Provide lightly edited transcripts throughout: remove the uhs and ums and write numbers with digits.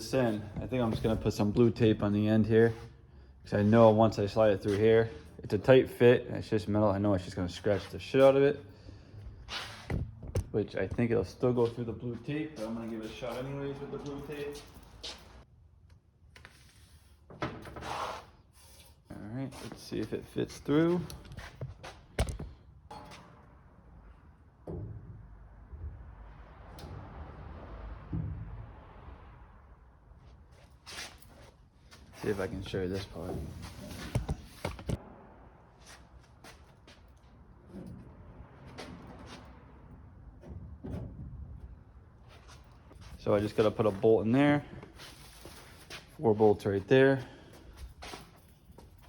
this in, I think I'm just gonna put some blue tape on the end here, because I know once I slide it through here, it's a tight fit, and it's just metal. I know it's just gonna scratch the shit out of it, which I think it'll still go through the blue tape, but I'm gonna give it a shot anyways with the blue tape. All right, let's see if it fits through. See if I can show you this part. So I just gotta put a bolt in there, 4 bolts right there,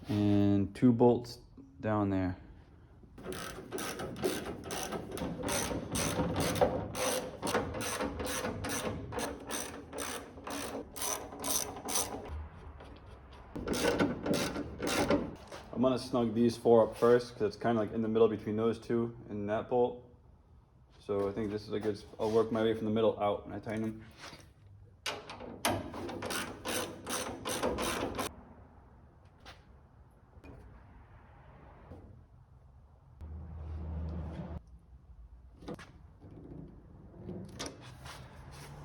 and 2 bolts down there. I'm gonna snug these 4 up first because it's kind of like in the middle between those 2 and that bolt. So I think this is a good, I'll work my way from the middle out when I tighten them.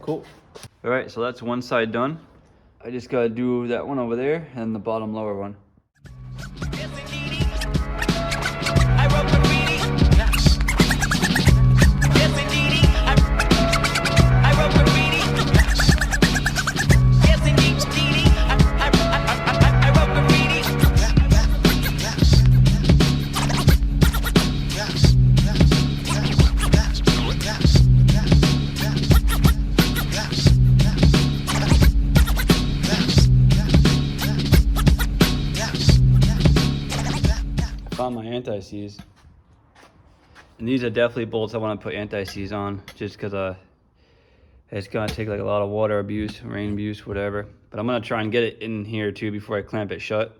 Cool. All right, so that's one side done. I just gotta do that one over there and the bottom lower one. Found my anti-seize, and these are definitely bolts I want to put anti-seize on, just because it's gonna take like a lot of water abuse, rain abuse, whatever. But I'm gonna try and get it in here too before I clamp it shut,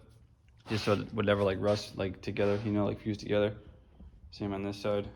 just so it would never like rust like together, you know, like fuse together. Same on this side.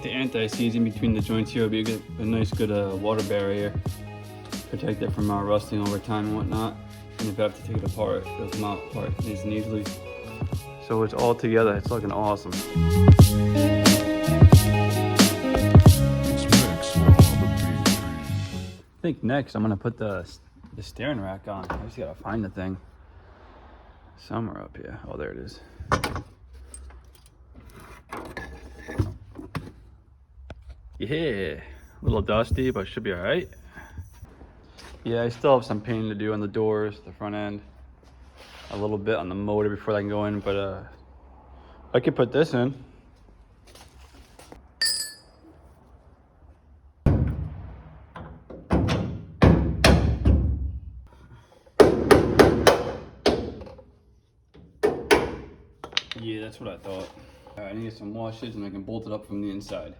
Anti-seize in between the joints here will be a nice good water barrier. Protect it from rusting over time and whatnot. And if you have to take it apart, it'll come out apart nice and easily. So it's all together, it's looking awesome. I think next I'm gonna put the steering rack on. I just gotta find the thing. Somewhere up here. Oh, there it is. Yeah, a little dusty, but should be all right. Yeah, I still have some painting to do on the doors, the front end, a little bit on the motor before I can go in, but I could put this in. Yeah, that's what I thought. All right, I need some washes and I can bolt it up from the inside.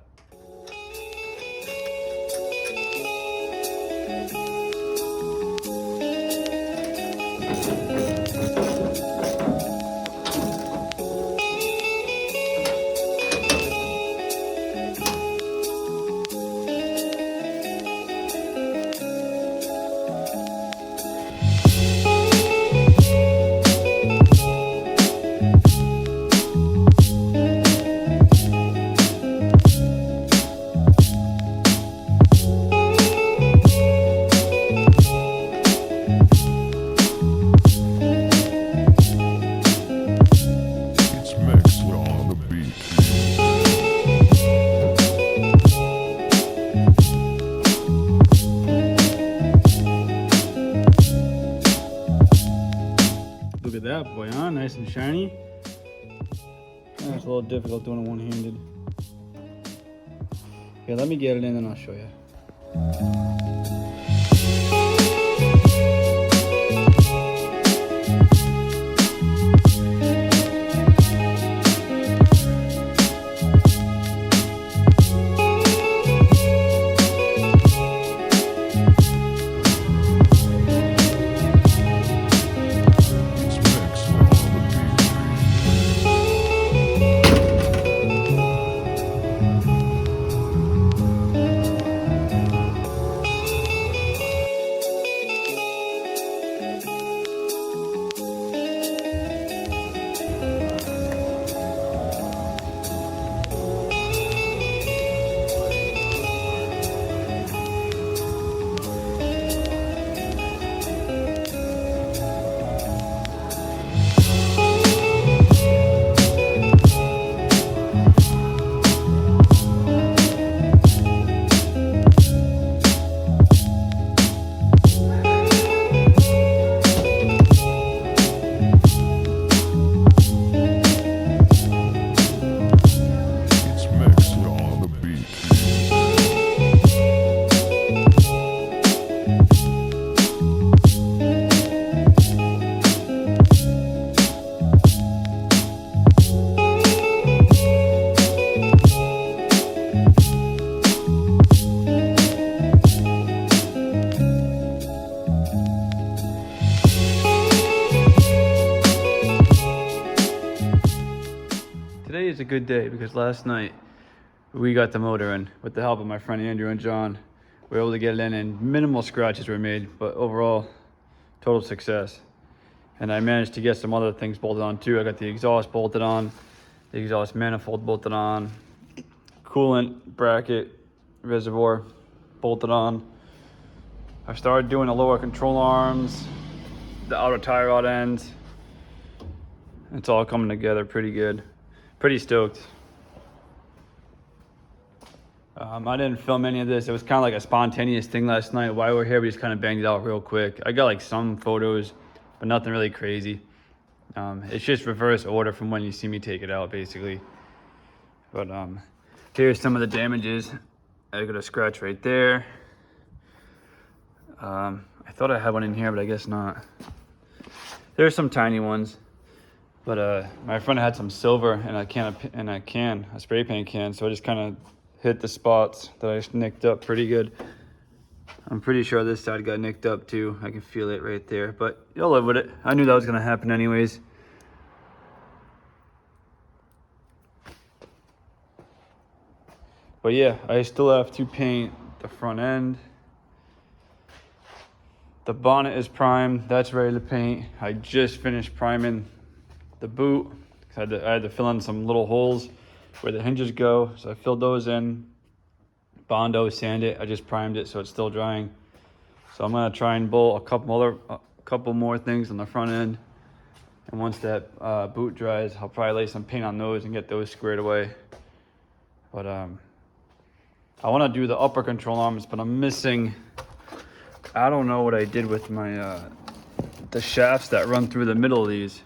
Look at that boy, huh? Nice and shiny. Oh, it's a little difficult doing it one-handed. Yeah, let me get it in and I'll show you. Today is a good day because last night we got the motor in with the help of my friend Andrew and John. We were able to get it in and minimal scratches were made, but overall, total success. And I managed to get some other things bolted on too. I got the exhaust bolted on, the exhaust manifold bolted on, coolant bracket reservoir bolted on. I started doing the lower control arms, the outer tie rod ends. It's all coming together pretty good. Pretty stoked. I didn't film any of this. It was kind of like a spontaneous thing last night. While we were here, we just kind of banged it out real quick. I got like some photos, but nothing really crazy. It's just reverse order from when you see me take it out, basically. But here's some of the damages. I got a scratch right there. I thought I had one in here, but I guess not. There's some tiny ones. But my friend had some silver in a spray paint can, so I just kind of hit the spots that I nicked up pretty good. I'm pretty sure this side got nicked up too. I can feel it right there, but you'll live with it. I knew that was gonna happen anyways. But yeah, I still have to paint the front end. The bonnet is primed, that's ready to paint. I just finished priming the boot. I had to fill in some little holes where the hinges go, so I filled those in. Bondo, sand it. I just primed it so it's still drying. So I'm gonna try and bolt a couple more things on the front end, and once that boot dries, I'll probably lay some paint on those and get those squared away. But I want to do the upper control arms, but I'm missing. I don't know what I did with my the shafts that run through the middle of these.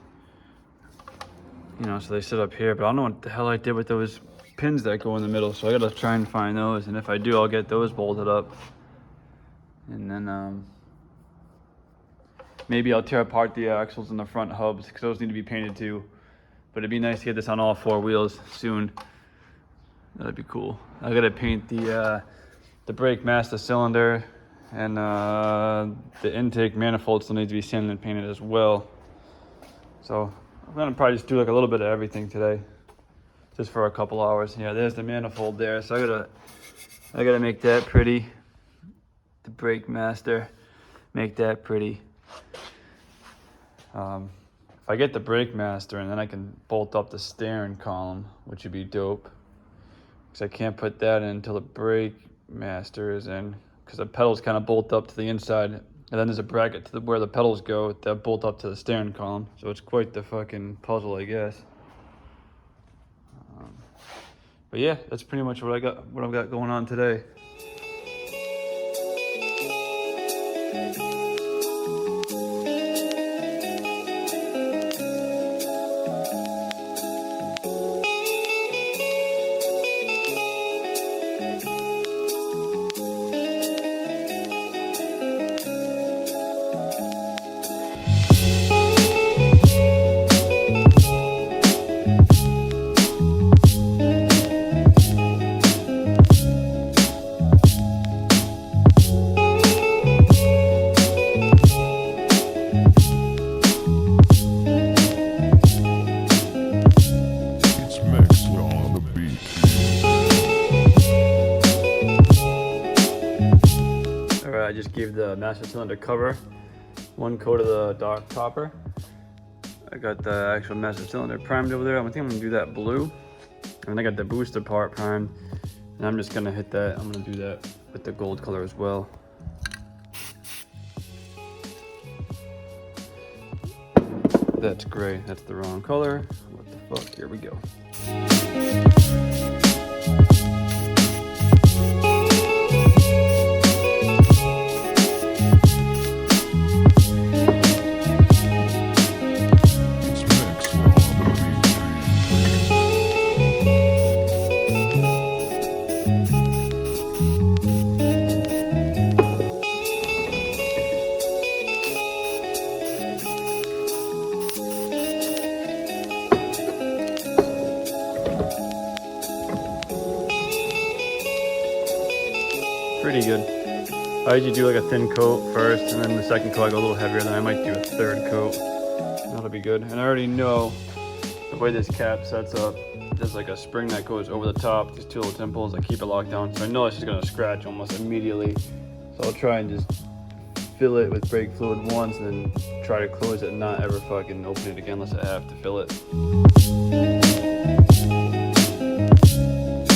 You know, so they sit up here, but I don't know what the hell I did with those pins that go in the middle, so I gotta try and find those, and if I do, I'll get those bolted up. And then maybe I'll tear apart the axles and the front hubs, because those need to be painted too. But it'd be nice to get this on all four wheels soon. That'd be cool. I gotta paint the brake master cylinder, and the intake manifold still needs to be sanded and painted as well. So I'm gonna probably just do like a little bit of everything today, just for a couple hours. Yeah, there's the manifold there, so I gotta make that pretty. The brake master, make that pretty. If I get the brake master, and then I can bolt up the steering column, which would be dope. Because I can't put that in until the brake master is in, because the pedals kind of bolt up to the inside. And then there's a bracket to where the pedals go that bolt up to the steering column. So it's quite the fucking puzzle, I guess. But yeah, that's pretty much what I've got going on today. the master cylinder cover, 1 coat of the dark copper. I got the actual master cylinder primed over there. I think I'm gonna do that blue. And I got the booster part primed. And I'm just gonna hit that. I'm gonna do that with the gold color as well. That's gray, that's the wrong color. What the fuck, here we go. Pretty good. I usually do like a thin coat first, and then the second coat I go a little heavier, then I might do a third coat. That'll be good. And I already know the way this cap sets up, there's like a spring that goes over the top, these 2 little temples that keep it locked down. So I know it's just gonna scratch almost immediately. So I'll try and just fill it with brake fluid once, and then try to close it and not ever fucking open it again unless I have to fill it.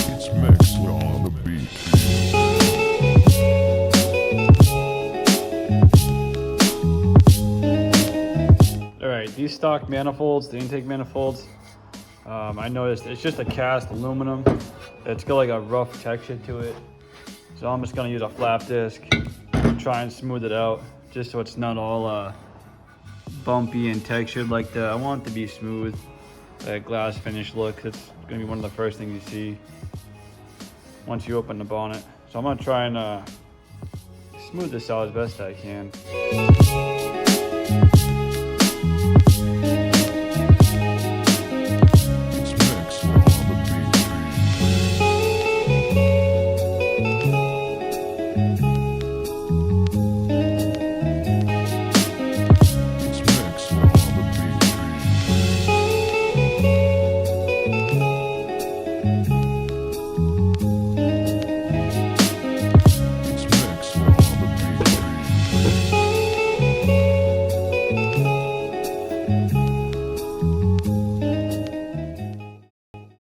It's Maxwell on the beat. These stock manifolds, the intake manifolds, I noticed it's just a cast aluminum. It's got like a rough texture to it. So I'm just gonna use a flap disc, try and smooth it out, just so it's not all bumpy and textured like that. I want it to be smooth, that glass finish look. It's gonna be one of the first things you see once you open the bonnet. So I'm gonna try and smooth this out as best I can.